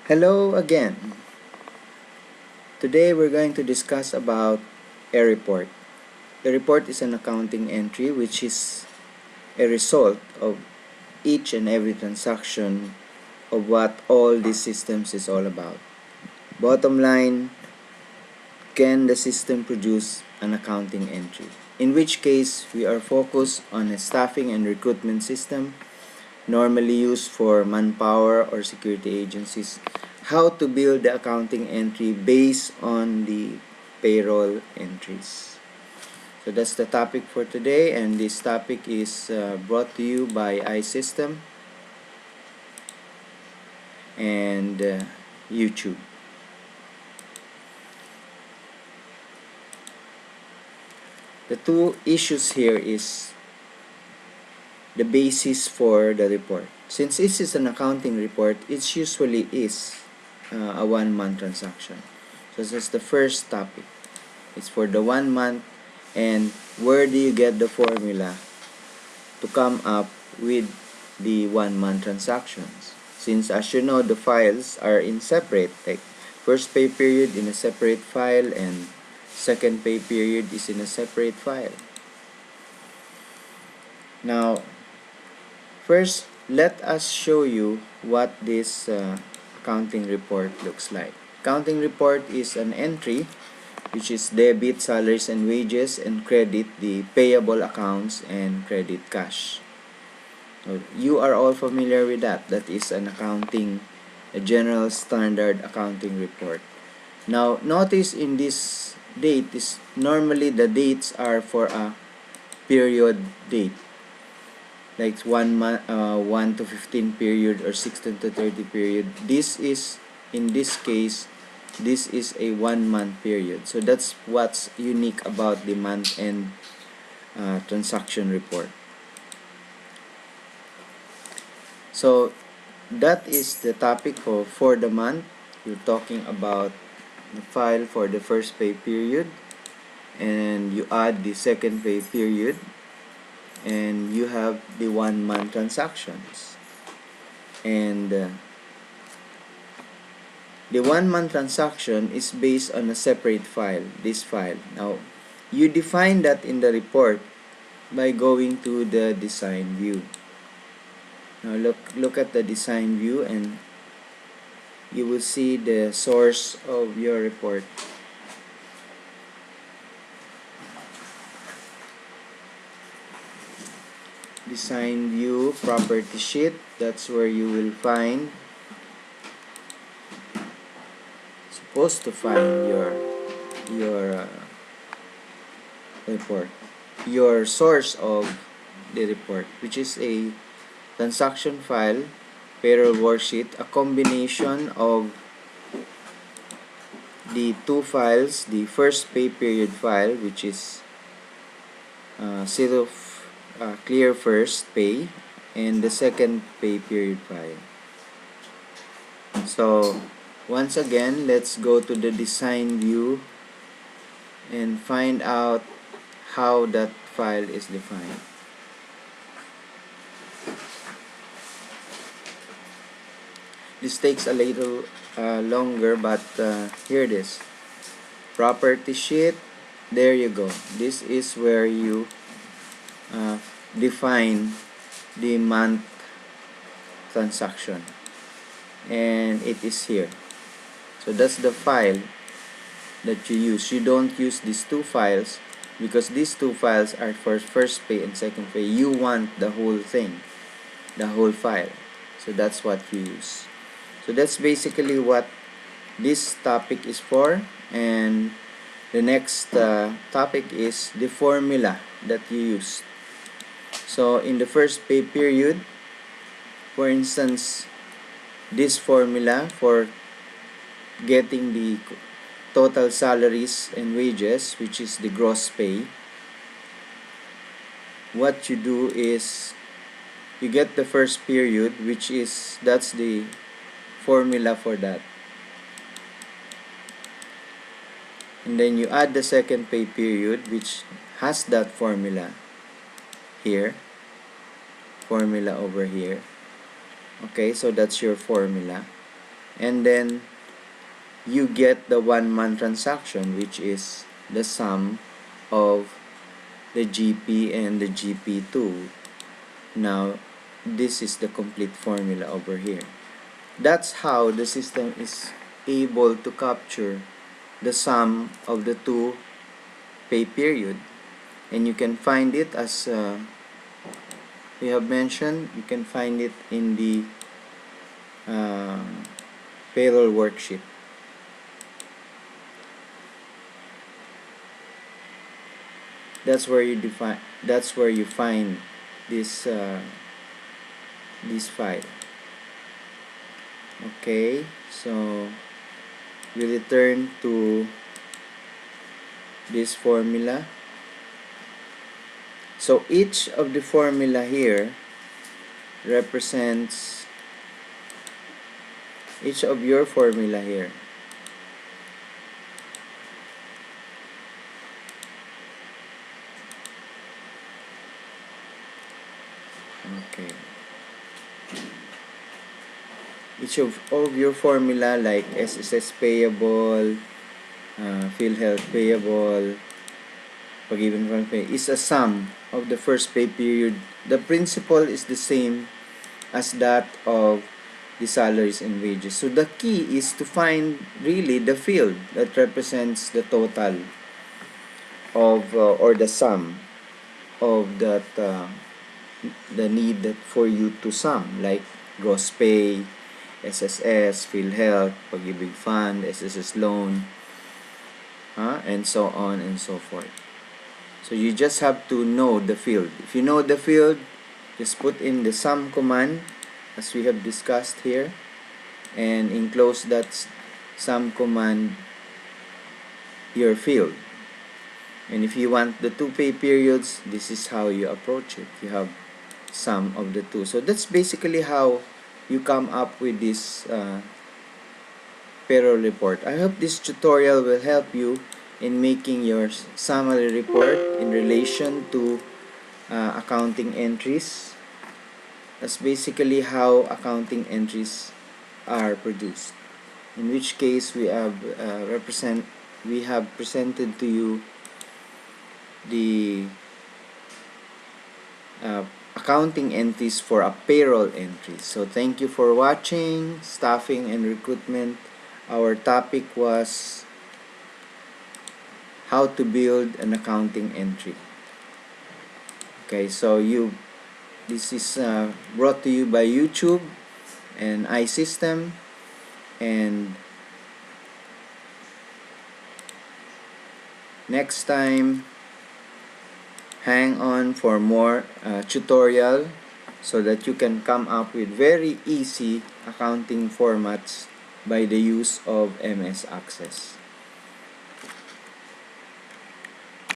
Hello again. Today we're going to discuss about a report. A report is an accounting entry which is a result of each and every transaction of what all these systems is all about. Bottom line, can the system produce an accounting entry? In which case, we are focused on a staffing and recruitment system normally used for manpower or security agencies. How to build the accounting entry based on the payroll entries. So that's the topic for today, and this topic is brought to you by iSYSTEM and YouTube. The two issues here is the basis for the report. Since this is an accounting report, it usually is a 1 month transaction. So that's the first topic. It's for the 1 month, and where do you get the formula to come up with the 1 month transactions? Since as you know, the files are in separate, like first pay period in a separate file and second pay period is in a separate file. Now, first, let us show you what this accounting report looks like. Accounting report is an entry which is debit salaries and wages and credit the payable accounts and credit cash. So you are all familiar with that. That is an accounting, a general standard accounting report. Now, notice in this date is normally the dates are for a period date, like 1 month, 1 to 15 period or 16 to 30 period. This is, in this case, this is a 1 month period. So that's what's unique about the month end transaction report. So that is the topic for the month. You're talking about the file for the first pay period, and you add the second pay period, and you have the 1 month transactions. And the 1 month transaction is based on a separate file, this file. Now, you define that in the report by going to the design view. Now look at the design view, and you will see the source of your report. Design view, property sheet, that's where you will find, supposed to find your report, your source of the report, which is a transaction file, payroll worksheet, a combination of the two files, the first pay period file, which is clear first pay, and the second pay period file. So once again, let's go to the design view and find out how that file is defined. This takes a little longer, but here it is. Property sheet, there you go. This is where you define the month transaction, and it is here. So that's the file that you use. You don't use these two files because these two files are for first pay and second pay. You want the whole thing, the whole file. So that's what you use. So that's basically what this topic is for, and the next topic is the formula that you use. So in the first pay period, for instance, this formula for getting the total salaries and wages, which is the gross pay, what you do is you get the first period, which is, that's the formula for that, and then you add the second pay period, which has that formula here, formula over here. Okay, so that's your formula. and then you get the 1-month transaction, which is the sum of the GP and the GP2. Now, this is the complete formula over here. That's how the system is able to capture the sum of the two pay period. And you can find it, as we have mentioned, you can find it in the uh, payroll worksheet. That's where you find this this file. Okay, so we return to this formula. So each of the formula here represents each of your formula here. Okay. Each of your formula, like SSS payable, PhilHealth payable, pag-given from pay, is a sum of the first pay period. The principle is the same as that of the salaries and wages. So the key is to find really the field that represents the total of or the sum of that the need that for you to sum, like gross pay, SSS, PhilHealth, Pag-ibig Fund, SSS loan, and so on and so forth. So you just have to know the field. If you know the field, just put in the sum command as we have discussed here, and enclose that sum command your field. And if you want the two pay periods, this is how you approach it. You have sum of the two. So that's basically how you come up with this payroll report. I hope this tutorial will help you in making your summary report in relation to accounting entries. That's basically how accounting entries are produced. In which case we have presented to you the accounting entries for a payroll entry. So thank you for watching Staffing and Recruitment. Our topic was how to build an accounting entry. Okay, so this is brought to you by YouTube and iSYSTEM, and next time hang on for more tutorial so that you can come up with very easy accounting formats by the use of MS Access.